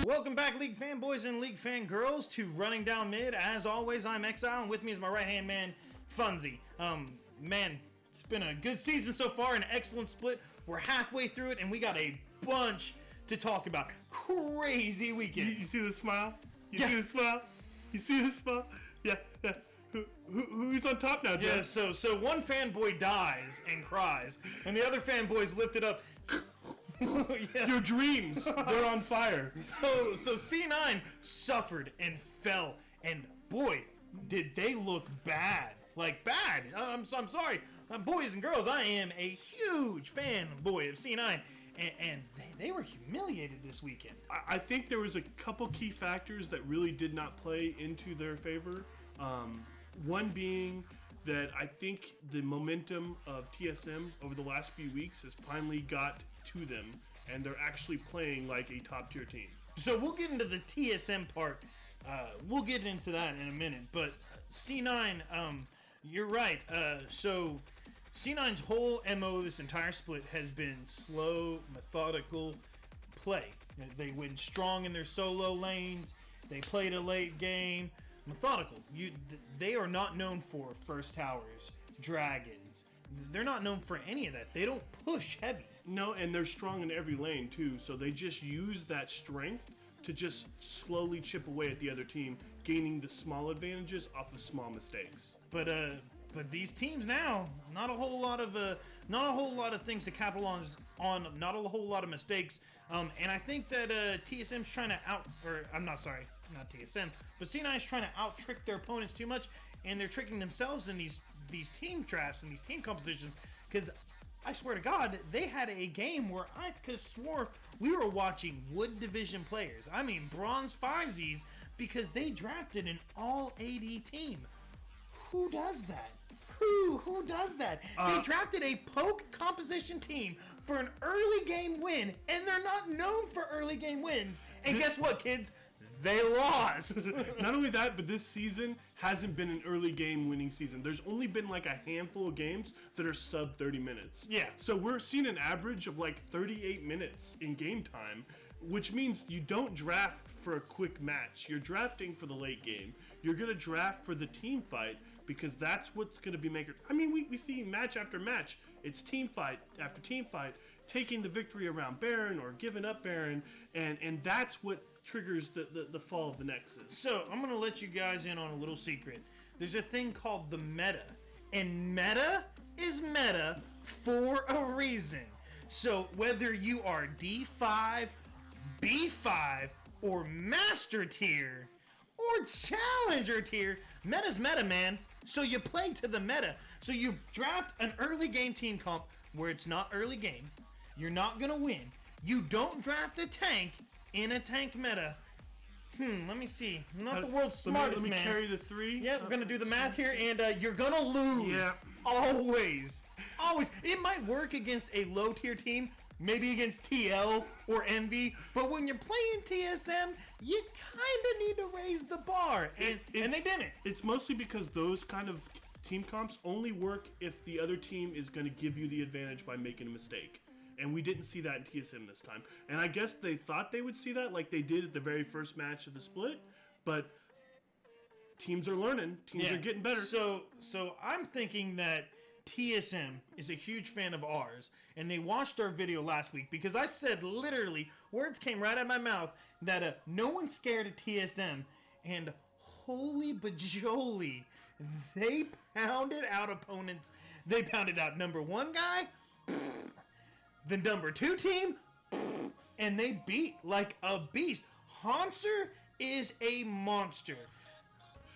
Welcome back, League fanboys and League fangirls, to Running Down Mid. As always, I'm Exile, and with me is my right-hand man, Funzy. Man, it's been a good season so far, an excellent split. We're halfway through it, and we got a bunch to talk about. Crazy weekend. You see the smile? You see the smile? You see the smile? Yeah. Who's on top now, Jeff? Yeah, so one fanboy dies and cries, and the other fanboys lift it up. Yeah. Your dreams, they're on fire. So C9 suffered and fell, and boy, did they look bad. Like, bad. I'm sorry. Boys and girls, I am a huge fanboy of C9, and they were humiliated this weekend. I think there was a couple key factors that really did not play into their favor. One being that I think the momentum of TSM over the last few weeks has finally got to them, and they're actually playing like a top-tier team. So we'll get into the TSM part. We'll get into that in a minute. But C9, you're right. So C9's whole MO this entire split has been slow, methodical play. They went strong in their solo lanes. They played a late game. Methodical. They are not known for first towers, dragons. They're not known for any of that. They don't push heavy. No, and they're strong in every lane too, so they just use that strength to just slowly chip away at the other team, gaining the small advantages off of small mistakes. But these teams now, not a whole lot of things to capitalize on, not a whole lot of mistakes. And I think that TSM's trying to not TSM, but C9's trying to out-trick their opponents too much, and they're tricking themselves in these team traps and these team compositions, because I swear to God, they had a game where I could have swore we were watching Wood Division players. I mean, Bronze 5Zs, because they drafted an all-AD team. Who does that? Who does that? They drafted a poke composition team for an early game win, and they're not known for early game wins. And guess what, kids? They lost. Not only that, but this season hasn't been an early game winning season. There's only been like a handful of games that are sub 30 minutes. Yeah. So we're seeing an average of like 38 minutes in game time, which means you don't draft for a quick match. You're drafting for the late game. You're going to draft for the team fight, because that's what's going to be making. I mean, we see match after match. It's team fight after team fight, taking the victory around Baron or giving up Baron, and that's what triggers the fall of the Nexus. So I'm going to let you guys in on a little secret. There's a thing called the meta, and meta is meta for a reason. So whether you are D5, B5, or Master Tier, or Challenger Tier, meta's meta, man. So you play to the meta. So you draft an early game team comp where it's not early game. You're not going to win. You don't draft a tank in a tank meta. Let me see. I'm not the world's smartest, man. Let me carry the 3. Yeah, we're going to do the math here, and you're going to lose. Yeah. Always. It might work against a low-tier team, maybe against TL or Envy, but when you're playing TSM, you kind of need to raise the bar, and they didn't. It's mostly because those kind of team comps only work if the other team is going to give you the advantage by making a mistake. And we didn't see that in TSM this time. And I guess they thought they would see that like they did at the very first match of the split, but teams are learning. Teams are getting better. So I'm thinking that TSM is a huge fan of ours, and they watched our video last week, because I said literally, words came right out of my mouth, that no one's scared of TSM, and holy bajoli, they pounded out opponents. They pounded out number 1 guy, the number 2 team, and they beat like a beast. Hanser is a monster.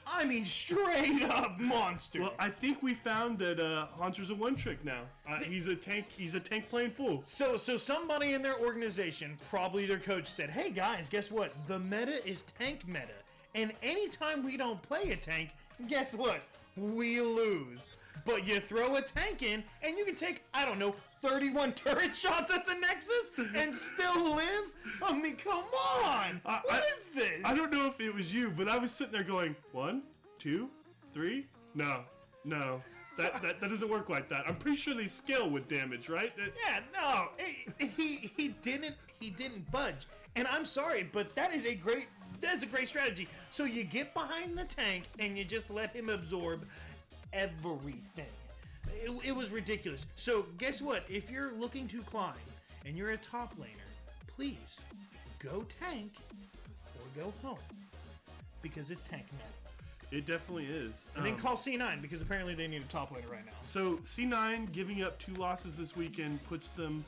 I mean, straight up monster. Well, I think we found that Hanser's a one-trick now. He's a tank. He's a tank playing fool. So somebody in their organization, probably their coach, said, "Hey guys, guess what? The meta is tank meta, and anytime we don't play a tank, guess what? We lose." but you throw a tank in, and you can take, I don't know, 31 turret shots at the Nexus and still live? I mean, come on! What is this? I don't know if it was you, but I was sitting there going, 1, 2, 3? No. That doesn't work like that. I'm pretty sure they scale with damage, right? Yeah, no, he didn't budge, and I'm sorry, but that's a great strategy. So you get behind the tank and you just let him absorb everything. It was ridiculous. So guess what? If you're looking to climb and you're a top laner, please go tank or go home, because it's tank meta. It definitely is. And then call C9, because apparently they need a top laner right now. So C9 giving up 2 losses this weekend puts them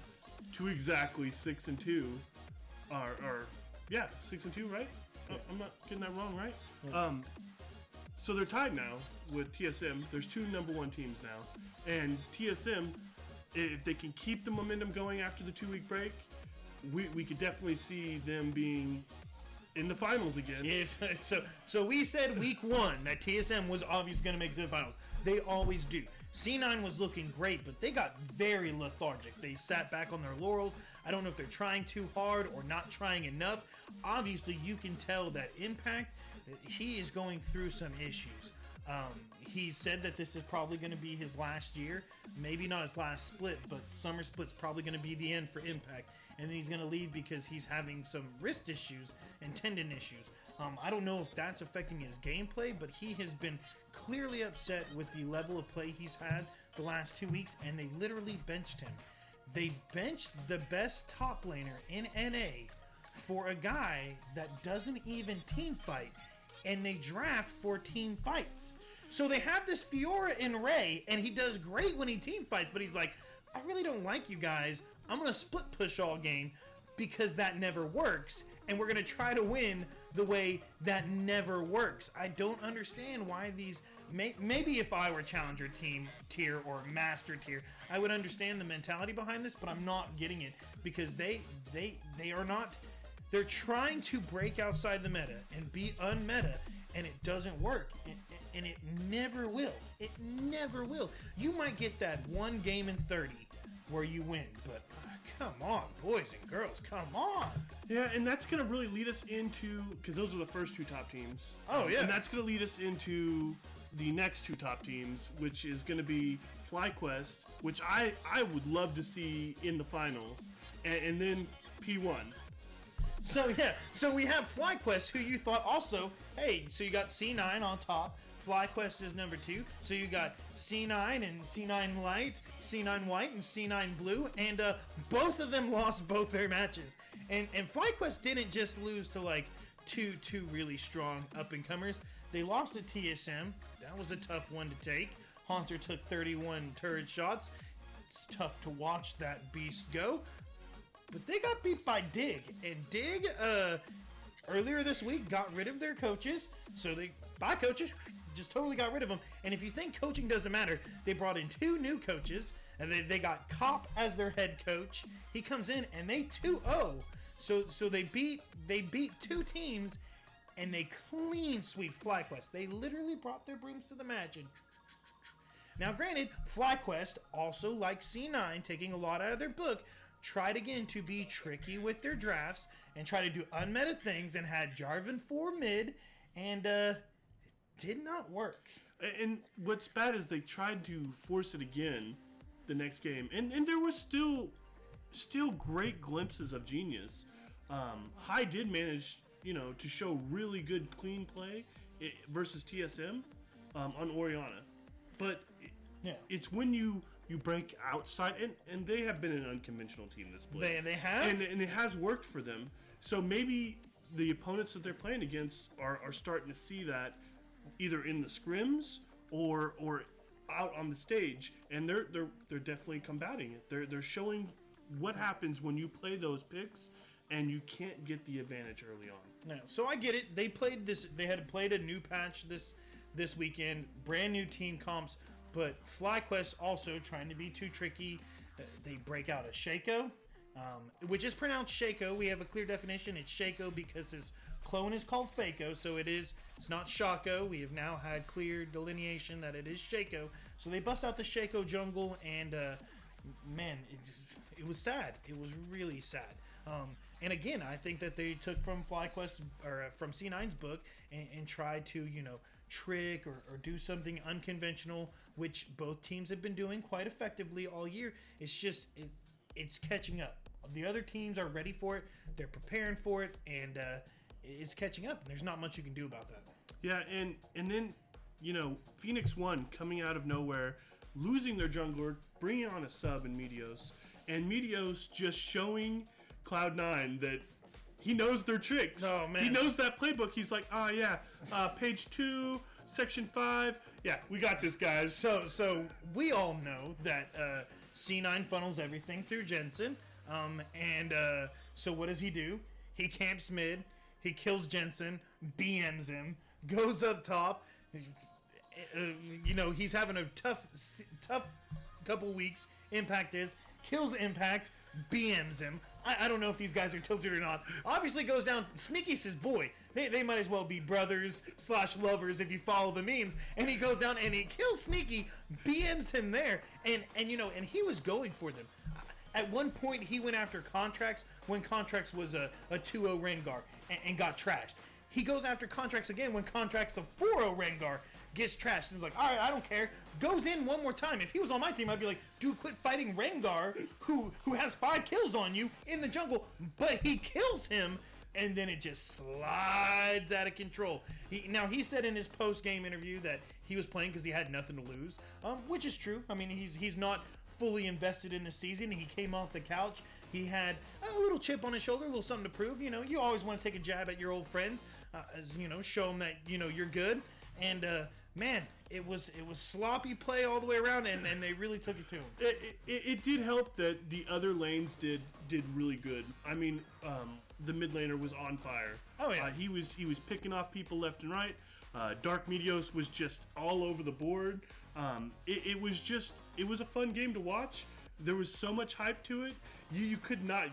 to exactly 6-2. Yeah, 6-2, right? Oh, I'm not getting that wrong, right? Yeah. So they're tied now with TSM. There's 2 number 1 teams now, and TSM, if they can keep the momentum going after the 2-week break, we could definitely see them being in the finals again. So we said week 1 that TSM was obviously going to make it to the finals. They always do. C9 was looking great, but they got very lethargic. They sat back on their laurels. I don't know if they're trying too hard or not trying enough. Obviously, you can tell that Impact, he is going through some issues. He said that this is probably going to be his last year. Maybe not his last split, but summer split's probably going to be the end for Impact. And then he's going to leave because he's having some wrist issues and tendon issues. I don't know if that's affecting his gameplay, but he has been clearly upset with the level of play he's had the last 2 weeks, and they literally benched him. They benched the best top laner in NA for a guy that doesn't even team fight, and they draft for team fights. So they have this Fiora in Ray, and he does great when he team fights, but he's like, I really don't like you guys. I'm going to split push all game because that never works, and we're going to try to win the way that never works. I don't understand why these... Maybe if I were Challenger team tier or Master tier, I would understand the mentality behind this, but I'm not getting it because they are not... They're trying to break outside the meta and be unmeta, and it doesn't work. And it never will. It never will. You might get that one game in 30 where you win, but come on, boys and girls, come on. Yeah, and that's going to really lead us into, because those are the first 2 top teams. Oh, yeah. And that's going to lead us into the next 2 top teams, which is going to be FlyQuest, which I would love to see in the finals, and then P1. So, yeah, so we have FlyQuest, who you thought also, hey, so you got C9 on top. FlyQuest is number 2. So you got C9 and C9 Light, C9 White, and C9 Blue, and both of them lost both their matches. And FlyQuest didn't just lose to like two really strong up-and-comers. They lost to TSM. That was a tough one to take. Haunter took 31 turret shots. It's tough to watch that beast go. But they got beat by Dig. And Dig, earlier this week, got rid of their coaches. So bye coaches. Just totally got rid of them. And if you think coaching doesn't matter, they brought in 2 new coaches, and they got Kopp as their head coach. He comes in and they 2-0. So they beat 2 teams, and they clean sweep FlyQuest. They literally brought their brooms to the match. And now, granted, FlyQuest, also like C9, taking a lot out of their book, tried again to be tricky with their drafts and try to do unmeta things, and had Jarvan 4 mid, and did not work. And what's bad is they tried to force it again the next game, and there were still great glimpses of genius. High did manage, to show really good clean play versus TSM on Orianna, but it's when you break outside, and they have been an unconventional team this play. They have, and it has worked for them. So maybe the opponents that they're playing against are starting to see that, either in the scrims or out on the stage, and they're definitely combating it. They're showing what happens when you play those picks and you can't get the advantage early on. No, so I get it. They played this. They had played a new patch this weekend, brand new team comps. But FlyQuest also trying to be too tricky. They break out a Shaco, which is pronounced Shaco. We have a clear definition. It's Shaco because his clone is called Faco, so it's not Shaco. We have now had clear delineation that it is Shaco. So they bust out the Shaco jungle, and man, it was sad. It was really sad. And again, I think that they took from FlyQuest or from C9's book and tried to, trick or do something unconventional, which both teams have been doing quite effectively all year. It's just it's catching up. The other teams are ready for it. They're preparing for it, and it's catching up. There's not much you can do about that. Yeah, and then Phoenix One coming out of nowhere, losing their jungler, bringing on a sub in Meteos, and Meteos just showing Cloud9 that he knows their tricks. Oh, man. He knows that playbook. He's like, page 2, section 5. Yeah, we got this, guys. So we all know that C9 funnels everything through Jensen. So what does he do? He camps mid. He kills Jensen, BMs him, goes up top. He's having a tough couple weeks. Impact kills Impact, BMs him. I don't know if these guys are tilted or not. Obviously goes down. Sneaky's his boy. They might as well be brothers / lovers if you follow the memes. And he goes down and he kills Sneaky, BMs him there, and he was going for them. At one point, he went after Contracts when Contracts was a 2-0 Rengar and got trashed. He goes after Contracts again when Contracts a 4-0 Rengar gets trashed. He's like, all right, I don't care. Goes in one more time. If he was on my team, I'd be like, dude, quit fighting Rengar, who has 5 kills on you in the jungle. But he kills him, and then it just slides out of control. He said in his post-game interview that he was playing because he had nothing to lose, which is true. I mean, he's not fully invested in the season. He came off the couch. He had a little chip on his shoulder, a little something to prove. You always want to take a jab at your old friends, show them that you're good. And man, it was sloppy play all the way around, and they really took it to him. It did help that the other lanes did really good. I mean, the mid laner was on fire. Oh yeah, he was picking off people left and right. Dark Meteos was just all over the board. It was a fun game to watch. There was so much hype to it. You could not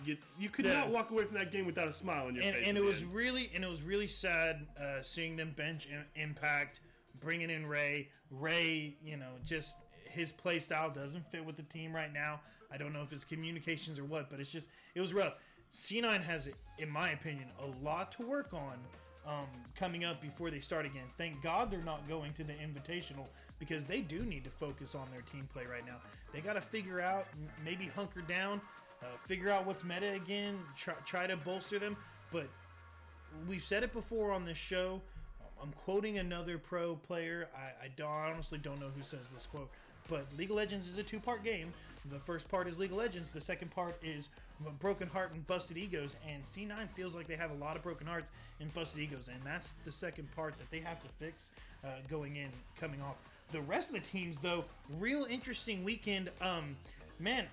walk away from that game without a smile on your face. And it was really sad seeing them bench Impact, bringing in Ray. Ray, just his play style doesn't fit with the team right now. I don't know if it's communications or what, but it was rough. C9 has, in my opinion, a lot to work on coming up before they start again. Thank God they're not going to the Invitational, because they do need to focus on their team play right now. They got to figure out, maybe hunker down, figure out what's meta again, try to bolster them. But we've said it before on this show. I'm quoting another pro player. I honestly don't know who says this quote, but League of Legends is a 2-part game. The first part is League of Legends. The second part is Broken Heart and Busted Egos. And C9 feels like they have a lot of broken hearts and busted egos, and that's the second part that they have to fix coming off. The rest of the teams, though, real interesting weekend. Man,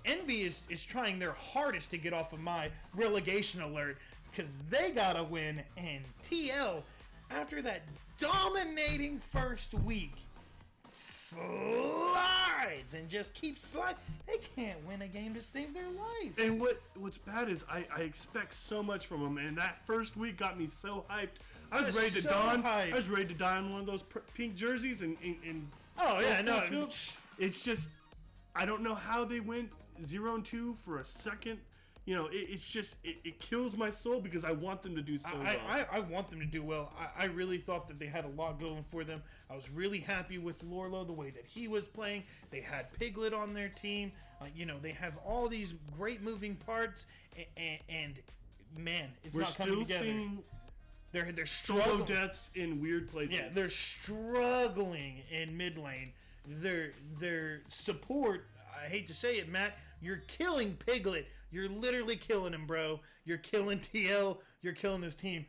Envy is trying their hardest to get off of my relegation alert, because they got to win. And TL, after that dominating first week, slides and just keeps sliding. They can't win a game to save their life. And what's bad is I expect so much from them, and that first week got me so hyped. I was ready to don. I was ready to don one of those pink jerseys and oh yeah, no. It's just, I don't know how they went 0-2 for a second. It's just, it kills my soul because I want them to do so well. I want them to do well. I really thought that they had a lot going for them. I was really happy with Lorlo, the way that he was playing. They had Piglet on their team. They have all these great moving parts, and man, We're not coming together. Seeing they're struggling. Solo deaths in weird places. Yeah, they're struggling in mid lane. Their support, I hate to say it, Matt, you're killing Piglet. You're literally killing him, bro. You're killing TL. You're killing this team.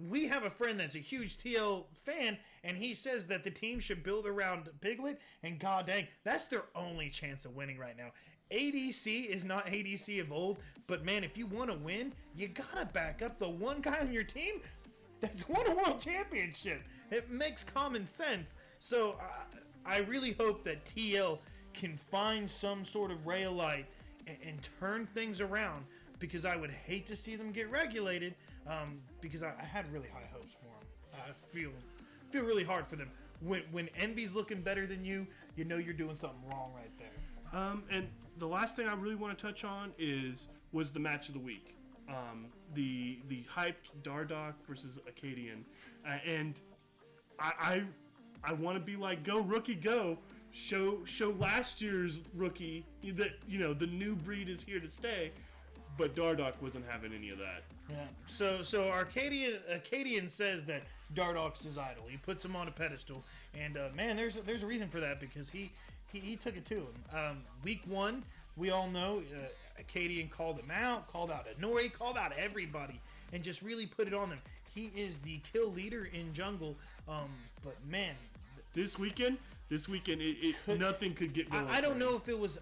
We have a friend that's a huge TL fan, and he says that the team should build around Piglet, and god dang, that's their only chance of winning right now. ADC is not ADC of old, but man, if you want to win, you gotta back up the one guy on your team that's won a world championship. It makes common sense. So I really hope that TL can find some sort of ray of light and turn things around, because I would hate to see them get regulated, because I had really high hopes for them. I feel really hard for them. When Envy's looking better than you, you know you're doing something wrong right there. And the last thing I really want to touch on was the match of the week. The hyped Dardoch versus Acadian, and I want to be like, go rookie, go! Show last year's rookie that the new breed is here to stay. But Dardoch wasn't having any of that. Yeah. So Arcadian says that Dardoch's his idol. He puts him on a pedestal, and man, there's a reason for that because he took it to him. Week 1, we all know Acadian called him out, called out Anori, called out everybody, and just really put it on them. He is the kill leader in jungle. But man, this weekend, nothing could get going. I don't know if it was.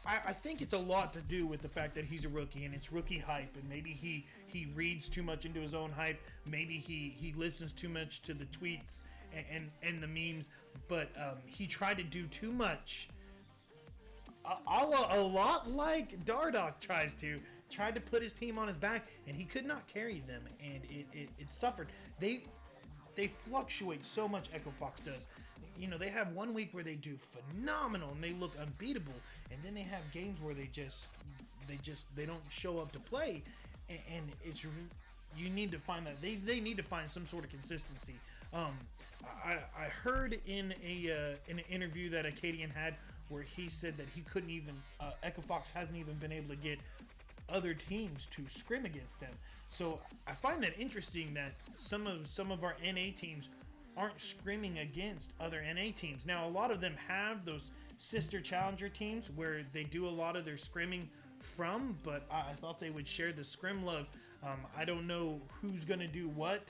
I think it's a lot to do with the fact that he's a rookie and it's rookie hype, and maybe he reads too much into his own hype. Maybe he listens too much to the tweets and the memes, but he tried to do too much. A lot like Dardoch tried to put his team on his back, and he could not carry them, and it suffered. They fluctuate so much. Echo Fox does. They have one week where they do phenomenal and they look unbeatable, and then they have games where they don't show up to play, and it's you need to find that they need to find some sort of consistency. I heard in an interview that Acadian had where he said that he couldn't even Echo Fox hasn't even been able to get other teams to scrim against them. So I find that interesting that some of our NA teams aren't scrimming against other NA teams. Now, a lot of them have those sister challenger teams where they do a lot of their scrimming from, but I thought they would share the scrim love. I don't know who's going to do what.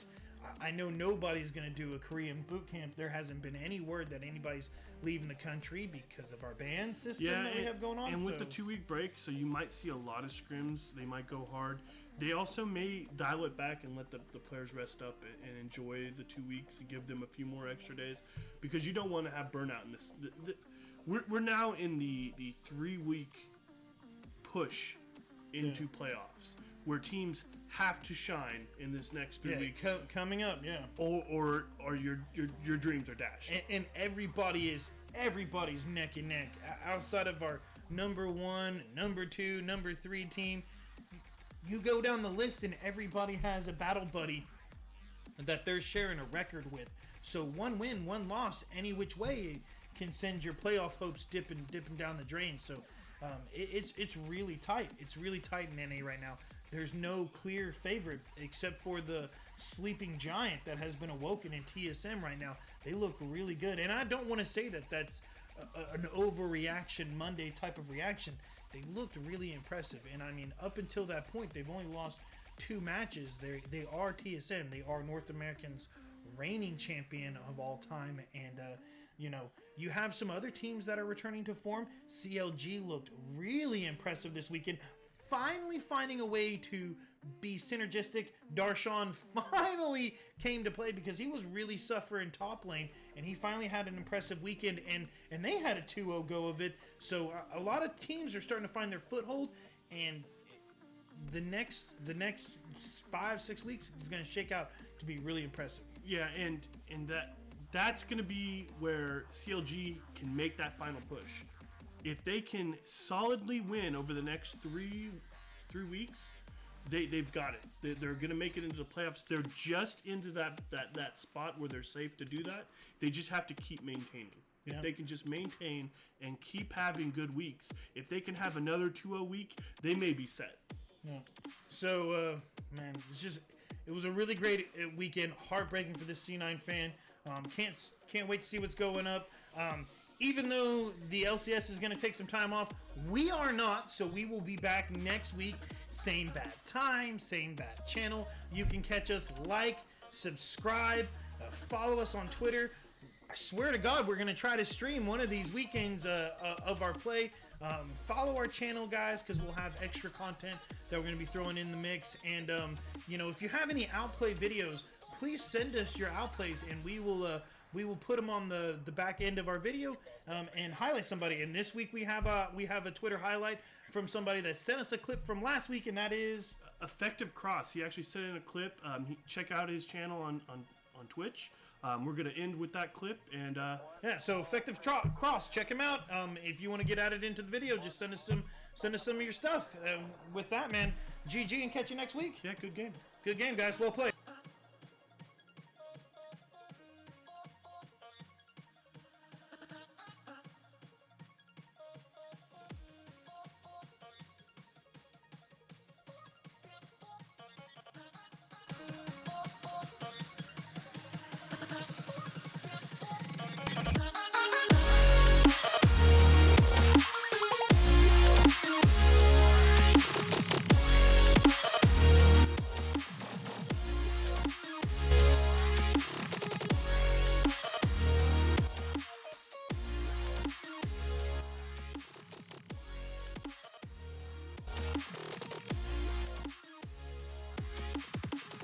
I know nobody's going to do a Korean boot camp. There hasn't been any word that anybody's leaving the country because of our ban system that we have going on. And with the 2-week break, so you might see a lot of scrims. They might go hard. They also may dial it back and let the players rest up and enjoy the 2 weeks and give them a few more extra days, because you don't want to have burnout in this. We're now in the 3-week push into playoffs where teams have to shine in this next 3 weeks coming up, or your dreams are dashed. And everybody's neck and neck outside of our number 1, number 2, number 3 team. You go down the list and everybody has a battle buddy that they're sharing a record with. So one win, one loss, any which way can send your playoff hopes dipping down the drain. So it's really tight. It's really tight in NA right now. There's no clear favorite except for the sleeping giant that has been awoken in TSM right now. They look really good. And I don't want to say that that's an overreaction Monday type of reaction. They looked really impressive, and I mean, up until that point, they've only lost 2 matches. They are TSM. They are North America's reigning champion of all time, and you have some other teams that are returning to form. CLG looked really impressive this weekend, finally finding a way to be synergistic. Darshan finally came to play because he was really suffering top lane, and he finally had an impressive weekend, and they had a 2-0 go of it. So a lot of teams are starting to find their foothold, and the next 5-6 weeks is going to shake out to be really impressive. Yeah, and that's going to be where CLG can make that final push. If they can solidly win over the next 3 weeks, they've got it. They're going to make it into the playoffs. They're just into that spot where they're safe to do that. They just have to keep maintaining. Yeah. If they can just maintain and keep having good weeks, if they can have another 2-0 week, they may be set. Yeah. So, man, it was a really great weekend. Heartbreaking for this C9 fan. Can't wait to see what's going up. Even though the LCS is going to take some time off, we are not, so we will be back next week. Same bad time, same bad channel. You can catch us, subscribe, follow us on Twitter. I swear to God, we're going to try to stream one of these weekends of our play. Follow our channel, guys, because we'll have extra content that we're going to be throwing in the mix. And, if you have any outplay videos, please send us your outplays, and we will put them on the back end of our video and highlight somebody. And this week we have a Twitter highlight from somebody that sent us a clip from last week, and that is Effective Cross. He actually sent in a clip. Check out his channel on Twitch. We're going to end with that clip, and Yeah, so Effective Cross, check him out. If you want to get added into the video, just send us some of your stuff. With that, man, GG, and catch you next week. yeah, good game. Good game, guys. Well played.